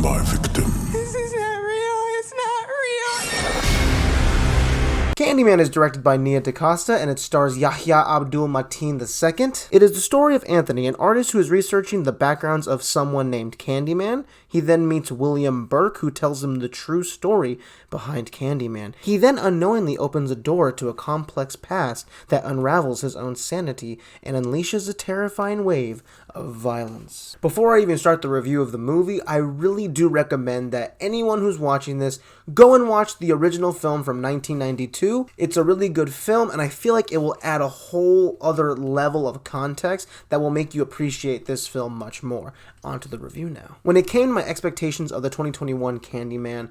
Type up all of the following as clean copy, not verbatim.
my victim. This is not real. It's not real. Candyman is directed by Nia DaCosta and it stars Yahya Abdul-Mateen II. It is the story of Anthony, an artist who is researching the backgrounds of someone named Candyman. He then meets William Burke, who tells him the true story behind Candyman. He then unknowingly opens a door to a complex past that unravels his own sanity and unleashes a terrifying wave of violence. Before I even start the review of the movie, I really do recommend that anyone who's watching this go and watch the original film from 1992. It's a really good film, and I feel like it will add a whole other level of context that will make you appreciate this film much more. On to the review now. When it came to my expectations of the 2021 Candyman,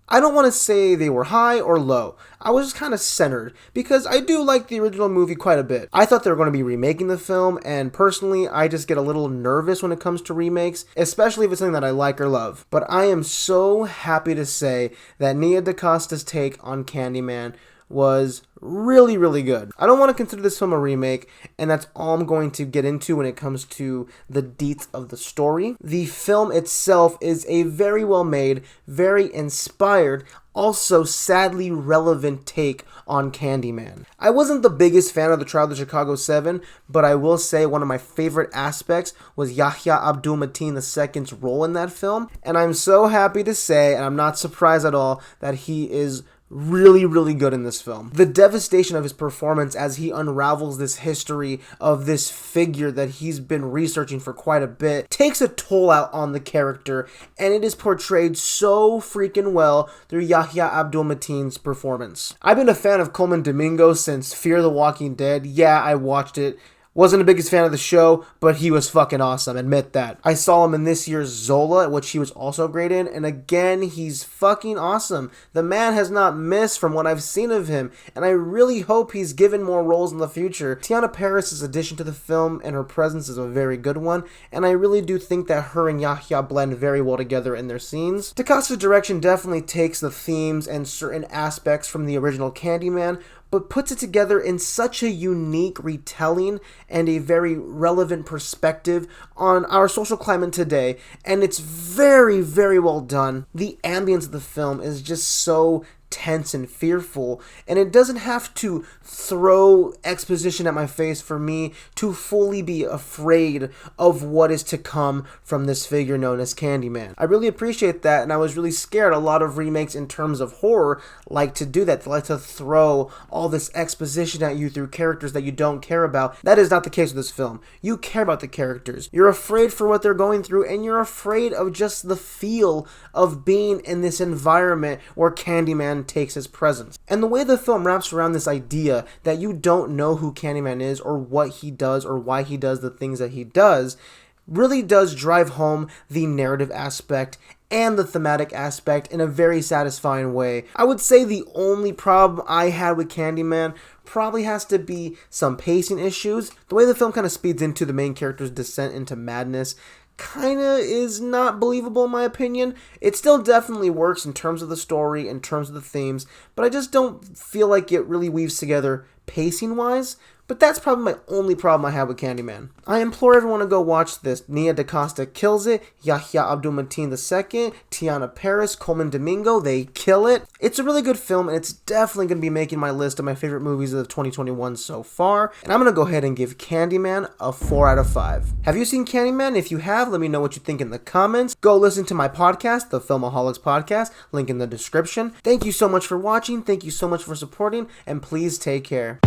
I don't want to say they were high or low. I was just kind of centered because I do like the original movie quite a bit. I thought they were going to be remaking the film, and personally, I just get a little nervous when it comes to remakes, especially if it's something that I like or love. But I am so happy to say that Nia DaCosta's take on Candyman was really, really good. I don't want to consider this film a remake, and that's all I'm going to get into when it comes to the deets of the story. The film itself is a very well made, very inspired, also sadly relevant take on Candyman. I wasn't the biggest fan of the Trial of the Chicago 7, but I will say one of my favorite aspects was Yahya Abdul-Mateen II's role in that film, and I'm so happy to say, and I'm not surprised at all, that he is really, really good in this film. The devastation of his performance as he unravels this history of this figure that he's been researching for quite a bit takes a toll out on the character, and it is portrayed so freaking well through Yahya Abdul-Mateen's performance. I've been a fan of Coleman Domingo since Fear the Walking Dead. Yeah, I watched it. Wasn't the biggest fan of the show, but he was fucking awesome, admit that. I saw him in this year's Zola, which he was also great in, and again, he's fucking awesome. The man has not missed from what I've seen of him, and I really hope he's given more roles in the future. Tiana Paris' addition to the film and her presence is a very good one, and I really do think that her and Yahya blend very well together in their scenes. DaCosta's direction definitely takes the themes and certain aspects from the original Candyman, but puts it together in such a unique retelling and a very relevant perspective on our social climate today, and it's very, very well done. The ambience of the film is just so tense and fearful, and it doesn't have to throw exposition at my face for me to fully be afraid of what is to come from this figure known as Candyman. I really appreciate that, and I was really scared. A lot of remakes in terms of horror like to do that. They like to throw all this exposition at you through characters that you don't care about. That is not the case with this film. You care about the characters. You're afraid for what they're going through, and you're afraid of just the feel of being in this environment where Candyman takes his presence. And the way the film wraps around this idea that you don't know who Candyman is or what he does or why he does the things that he does really does drive home the narrative aspect and the thematic aspect in a very satisfying way. I would say the only problem I had with Candyman probably has to be some pacing issues. The way the film kind of speeds into the main character's descent into madness kinda is not believable in my opinion. It still definitely works in terms of the story, in terms of the themes, but I just don't feel like it really weaves together pacing wise. But that's probably my only problem I have with Candyman. I implore everyone to go watch this. Nia DaCosta kills it. Yahya Abdul-Mateen II, Tiana Paris, Coleman Domingo, they kill it. It's a really good film, and it's definitely going to be making my list of my favorite movies of 2021 so far. And I'm going to go ahead and give Candyman a 4 out of 5. Have you seen Candyman? If you have, let me know what you think in the comments. Go listen to my podcast, the Filmaholics Podcast, link in the description. Thank you so much for watching. Thank you so much for supporting, and please take care.